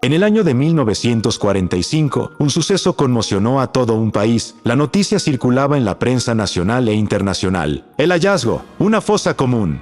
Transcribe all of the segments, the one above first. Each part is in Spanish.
En el año de 1945, un suceso conmocionó a todo un país. La noticia circulaba en la prensa nacional e internacional. El hallazgo, una fosa común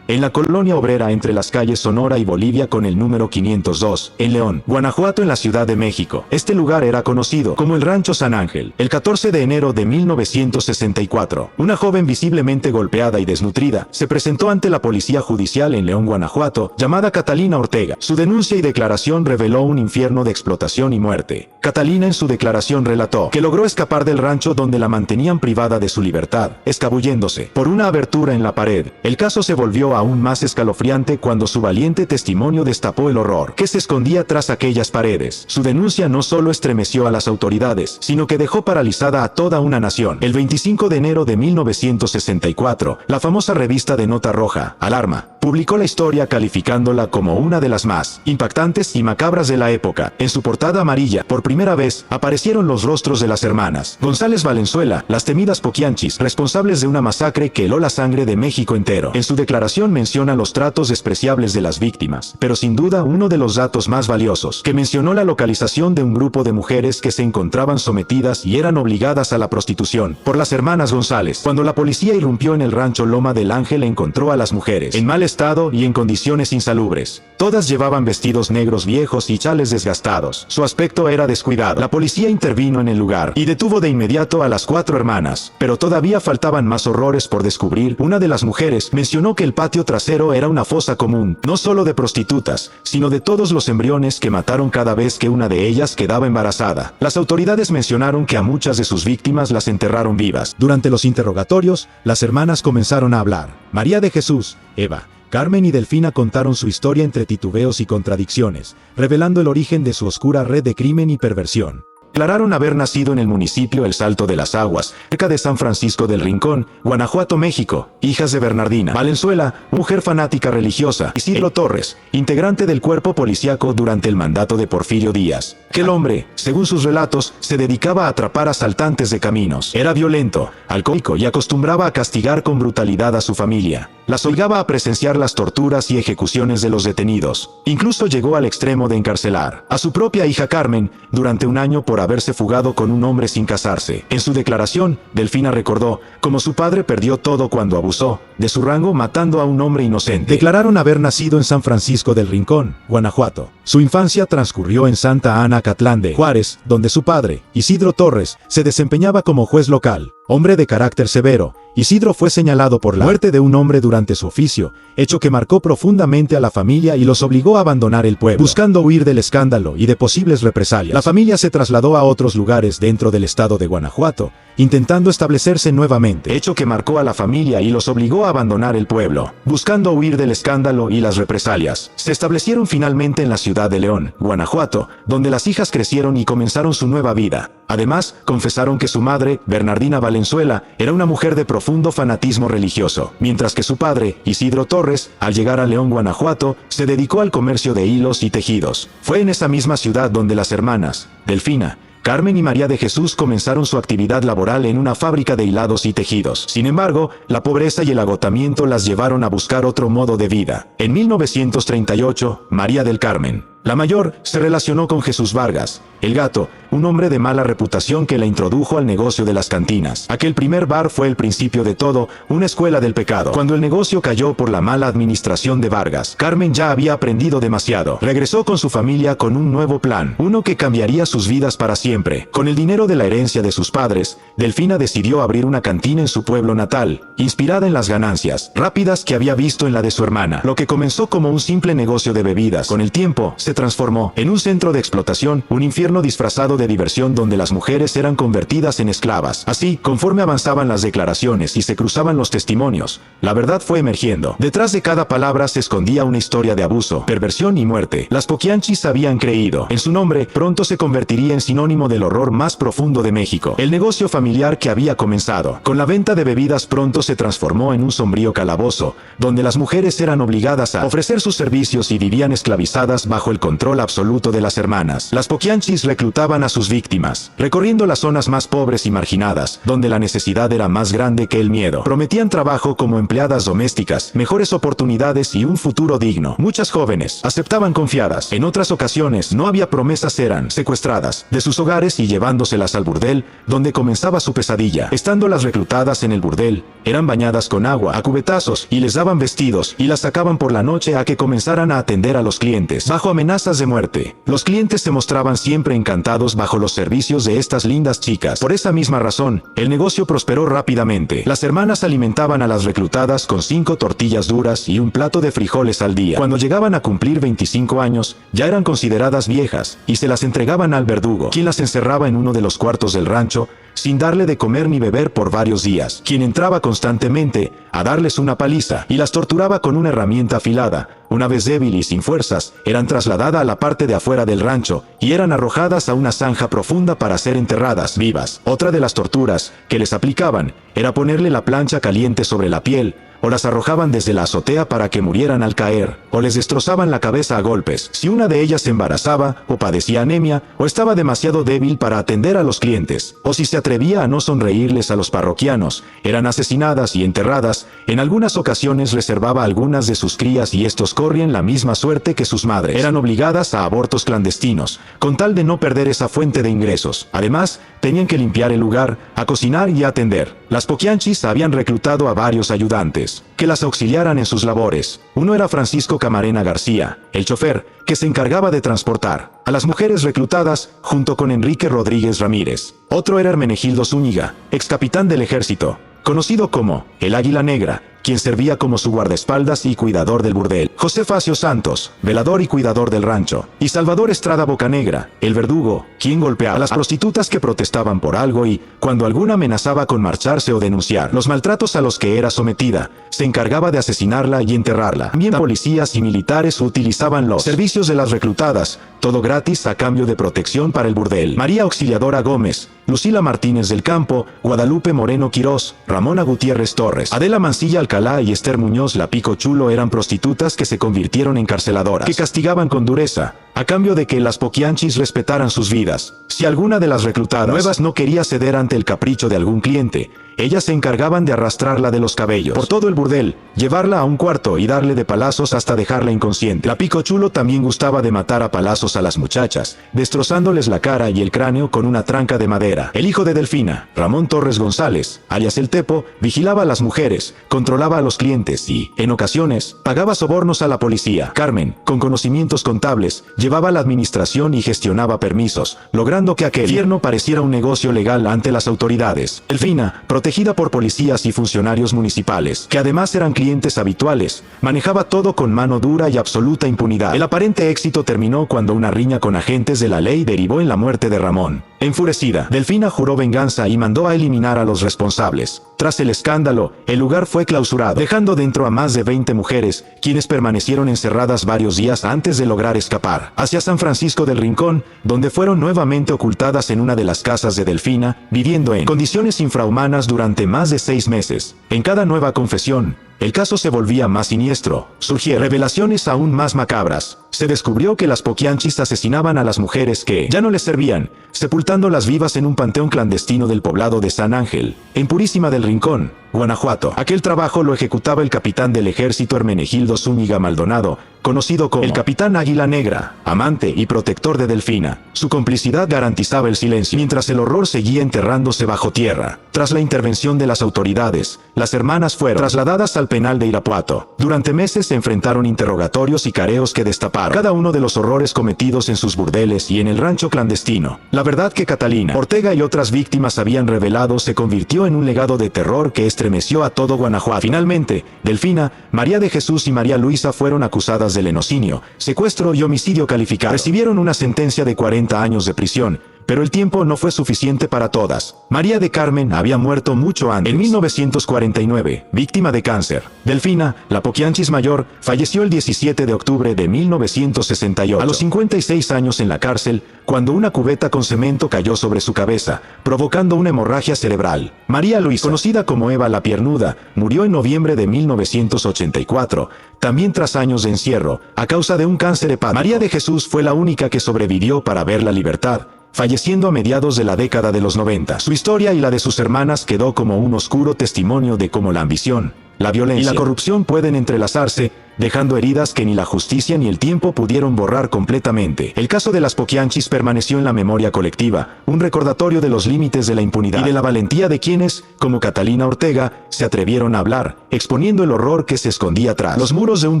en la colonia obrera entre las calles Sonora y Bolivia con el número 502, en León, Guanajuato, en la Ciudad de México. Este lugar era conocido como el Rancho San Ángel. El 14 de enero de 1964, una joven visiblemente golpeada y desnutrida se presentó ante la policía judicial en León, Guanajuato, llamada Catalina Ortega. Su denuncia y declaración reveló un infierno de explotación y muerte. Catalina en su declaración relató que logró escapar del rancho donde la mantenían privada de su libertad, escabulléndose por una abertura en la pared. El caso se volvió aún más escalofriante cuando su valiente testimonio destapó el horror que se escondía tras aquellas paredes. Su denuncia no solo estremeció a las autoridades, sino que dejó paralizada a toda una nación. El 25 de enero de 1964, la famosa revista de nota roja, Alarma, publicó la historia calificándola como una de las más impactantes y macabras de la época. En su portada amarilla, por primera vez, aparecieron los rostros de las hermanas González Valenzuela, las temidas Poquianchis, responsables de una masacre que heló la sangre de México entero. En su declaración menciona los tratos despreciables de las víctimas, pero sin duda uno de los datos más valiosos, que mencionó la localización de un grupo de mujeres que se encontraban sometidas y eran obligadas a la prostitución por las hermanas González. Cuando la policía irrumpió en el rancho Loma del Ángel, encontró a las mujeres en mal estado y en condiciones insalubres. Todas llevaban vestidos negros viejos y chales desgastados. Su aspecto era descuidado. La policía intervino en el lugar y detuvo de inmediato a las 4 hermanas, pero todavía faltaban más horrores por descubrir. Una de las mujeres mencionó que el patio trasero era una fosa común, no solo de prostitutas, sino de todos los embriones que mataron cada vez que una de ellas quedaba embarazada. Las autoridades mencionaron que a muchas de sus víctimas las enterraron vivas. Durante los interrogatorios, las hermanas comenzaron a hablar. María de Jesús, Eva, Carmen y Delfina contaron su historia entre titubeos y contradicciones, revelando el origen de su oscura red de crimen y perversión. Declararon haber nacido en el municipio El Salto de las Aguas, cerca de San Francisco del Rincón, Guanajuato, México, hijas de Bernardina Valenzuela, mujer fanática religiosa, y Isidro Torres, integrante del cuerpo policíaco durante el mandato de Porfirio Díaz. Aquel hombre, según sus relatos, se dedicaba a atrapar asaltantes de caminos. Era violento, alcohólico y acostumbraba a castigar con brutalidad a su familia. Las obligaba a presenciar las torturas y ejecuciones de los detenidos. Incluso llegó al extremo de encarcelar a su propia hija Carmen durante un año por haberse fugado con un hombre sin casarse. En su declaración, Delfina recordó cómo su padre perdió todo cuando abusó de su rango matando a un hombre inocente. Declararon haber nacido en San Francisco del Rincón, Guanajuato. Su infancia transcurrió en Santa Ana, Catlán de Juárez, donde su padre, Isidro Torres, se desempeñaba como juez local. Hombre de carácter severo, Isidro fue señalado por la muerte de un hombre durante su oficio, hecho que marcó profundamente a la familia y los obligó a abandonar el pueblo, buscando huir del escándalo y de posibles represalias. La familia se trasladó a otros lugares dentro del estado de Guanajuato, intentando establecerse nuevamente, hecho que marcó a la familia y los obligó a abandonar el pueblo, buscando huir del escándalo y las represalias. Se establecieron finalmente en la ciudad de León, Guanajuato, donde las hijas crecieron y comenzaron su nueva vida. Además, confesaron que su madre, Bernardina Valenzuela, era una mujer de profundo fanatismo religioso, mientras que su padre, Isidro Torres, al llegar a León, Guanajuato, se dedicó al comercio de hilos y tejidos. Fue en esa misma ciudad donde las hermanas, Delfina, Carmen y María de Jesús comenzaron su actividad laboral en una fábrica de hilados y tejidos. Sin embargo, la pobreza y el agotamiento las llevaron a buscar otro modo de vida. En 1938, María del Carmen, la mayor, se relacionó con Jesús Vargas, el Gato, un hombre de mala reputación que la introdujo al negocio de las cantinas. Aquel primer bar fue el principio de todo, una escuela del pecado. Cuando el negocio cayó por la mala administración de Vargas, Carmen ya había aprendido demasiado. Regresó con su familia con un nuevo plan, uno que cambiaría sus vidas para siempre. Con el dinero de la herencia de sus padres, Delfina decidió abrir una cantina en su pueblo natal, inspirada en las ganancias rápidas que había visto en la de su hermana. Lo que comenzó como un simple negocio de bebidas, con el tiempo, se transformó en un centro de explotación, un infierno disfrazado de diversión donde las mujeres eran convertidas en esclavas. Así, conforme avanzaban las declaraciones y se cruzaban los testimonios, la verdad fue emergiendo. Detrás de cada palabra se escondía una historia de abuso, perversión y muerte. Las Poquianchis habían creído en su nombre, pronto se convertiría en sinónimo del horror más profundo de México. El negocio familiar que había comenzado con la venta de bebidas pronto se transformó en un sombrío calabozo, donde las mujeres eran obligadas a ofrecer sus servicios y vivían esclavizadas bajo el control absoluto de las hermanas. Las Poquianchis Poquianchis reclutaban a sus víctimas, recorriendo las zonas más pobres y marginadas, donde la necesidad era más grande que el miedo. Prometían trabajo como empleadas domésticas, mejores oportunidades y un futuro digno. Muchas jóvenes aceptaban confiadas. En otras ocasiones no había promesas, eran secuestradas de sus hogares y llevándoselas al burdel, donde comenzaba su pesadilla. Estando las reclutadas en el burdel, eran bañadas con agua a cubetazos y les daban vestidos y las sacaban por la noche a que comenzaran a atender a los clientes bajo amenazas de muerte. Los clientes se mostraban siempre encantados bajo los servicios de estas lindas chicas. Por esa misma razón, el negocio prosperó rápidamente. Las hermanas alimentaban a las reclutadas con 5 tortillas duras y un plato de frijoles al día. Cuando llegaban a cumplir 25 años, ya eran consideradas viejas y se las entregaban al verdugo, quien las encerraba en uno de los cuartos del rancho, sin darle de comer ni beber por varios días, quien entraba constantemente a darles una paliza y las torturaba con una herramienta afilada. Una vez débil y sin fuerzas, eran trasladadas a la parte de afuera del rancho y eran arrojadas a una zanja profunda para ser enterradas vivas. Otra de las torturas que les aplicaban era ponerle la plancha caliente sobre la piel, o las arrojaban desde la azotea para que murieran al caer, o les destrozaban la cabeza a golpes. Si una de ellas se embarazaba, o padecía anemia, o estaba demasiado débil para atender a los clientes, o si se atrevía a no sonreírles a los parroquianos, eran asesinadas y enterradas. En algunas ocasiones reservaba a algunas de sus crías y estos corrían la misma suerte que sus madres. Eran obligadas a abortos clandestinos, con tal de no perder esa fuente de ingresos. Además, tenían que limpiar el lugar, a cocinar y a atender. Las Poquianchis habían reclutado a varios ayudantes que las auxiliaran en sus labores. Uno era Francisco Camarena García, el chofer, que se encargaba de transportar a las mujeres reclutadas junto con Enrique Rodríguez Ramírez. Otro era Hermenegildo Zúñiga, ex capitán del ejército, conocido como el Águila Negra, quien servía como su guardaespaldas y cuidador del burdel. José Facio Santos, velador y cuidador del rancho. Y Salvador Estrada Bocanegra, el verdugo, quien golpeaba a las prostitutas que protestaban por algo y, cuando alguna amenazaba con marcharse o denunciar los maltratos a los que era sometida, se encargaba de asesinarla y enterrarla. También policías y militares utilizaban los servicios de las reclutadas, todo gratis a cambio de protección para el burdel. María Auxiliadora Gómez, Lucila Martínez del Campo, Guadalupe Moreno Quirós, Ramona Gutiérrez Torres, Adela Mancilla Alcalá y Esther Muñoz La Pico Chulo eran prostitutas que se convirtieron en carceladoras, que castigaban con dureza, a cambio de que las Poquianchis respetaran sus vidas. Si alguna de las reclutadas nuevas no quería ceder ante el capricho de algún cliente, ellas se encargaban de arrastrarla de los cabellos por todo el burdel, llevarla a un cuarto y darle de palazos hasta dejarla inconsciente. La Pico Chulo también gustaba de matar a palazos a las muchachas, destrozándoles la cara y el cráneo con una tranca de madera. El hijo de Delfina, Ramón Torres González, alias El Tepo, vigilaba a las mujeres, controlaba a los clientes y, en ocasiones, pagaba sobornos a la policía. Carmen, con conocimientos contables, llevaba la administración y gestionaba permisos, logrando que aquel infierno pareciera un negocio legal ante las autoridades. Delfina, protegida por policías y funcionarios municipales, que además eran clientes habituales, manejaba todo con mano dura y absoluta impunidad. El aparente éxito terminó cuando una riña con agentes de la ley derivó en la muerte de Ramón. Enfurecida, Delfina juró venganza y mandó a eliminar a los responsables. Tras el escándalo, el lugar fue clausurado, dejando dentro a más de 20 mujeres, quienes permanecieron encerradas varios días antes de lograr escapar hacia San Francisco del Rincón, donde fueron nuevamente ocultadas en una de las casas de Delfina, viviendo en condiciones infrahumanas durante más de 6 meses. En cada nueva confesión, el caso se volvía más siniestro. Surgieron revelaciones aún más macabras. Se descubrió que las Poquianchis asesinaban a las mujeres que ya no les servían, sepultándolas vivas en un panteón clandestino del poblado de San Ángel, en Purísima del Rincón, Guanajuato. Aquel trabajo lo ejecutaba el capitán del ejército Hermenegildo Zúñiga Maldonado, conocido como el Capitán Águila Negra, amante y protector de Delfina. Su complicidad garantizaba el silencio, mientras el horror seguía enterrándose bajo tierra. Tras la intervención de las autoridades, las hermanas fueron trasladadas al penal de Irapuato. Durante meses se enfrentaron interrogatorios y careos que destaparon cada uno de los horrores cometidos en sus burdeles y en el rancho clandestino. La verdad que Catalina Ortega y otras víctimas habían revelado se convirtió en un legado de terror que estremeció a todo Guanajuato. Finalmente, Delfina, María de Jesús y María Luisa fueron acusadas de lenocinio, secuestro y homicidio calificado. Recibieron una sentencia de 40 años de prisión, pero el tiempo no fue suficiente para todas. María de Carmen había muerto mucho antes, en 1949, víctima de cáncer. Delfina, la Poquianchis mayor, falleció el 17 de octubre de 1968, a los 56 años en la cárcel, cuando una cubeta con cemento cayó sobre su cabeza, provocando una hemorragia cerebral. María Luisa, conocida como Eva la Piernuda, murió en noviembre de 1984, también tras años de encierro, a causa de un cáncer hepático. María de Jesús fue la única que sobrevivió para ver la libertad, falleciendo a mediados de la década de los 90. Su historia y la de sus hermanas quedó como un oscuro testimonio de cómo la ambición, la violencia y la corrupción pueden entrelazarse, dejando heridas que ni la justicia ni el tiempo pudieron borrar completamente. El caso de las Poquianchis permaneció en la memoria colectiva, un recordatorio de los límites de la impunidad y de la valentía de quienes, como Catalina Ortega, se atrevieron a hablar, exponiendo el horror que se escondía tras los muros de un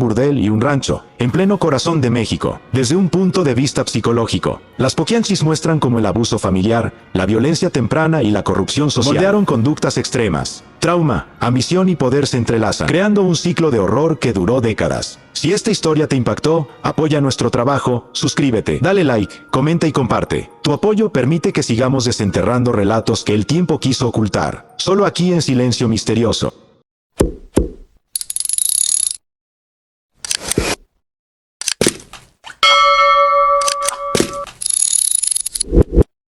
burdel y un rancho, en pleno corazón de México. Desde un punto de vista psicológico, las Poquianchis muestran cómo el abuso familiar, la violencia temprana y la corrupción social moldearon conductas extremas. Trauma, ambición y poder se entrelazan, creando un ciclo de horror que duró décadas. Si esta historia te impactó, apoya nuestro trabajo, suscríbete, dale like, comenta y comparte. Tu apoyo permite que sigamos desenterrando relatos que el tiempo quiso ocultar. Solo aquí en Silencio Misterioso.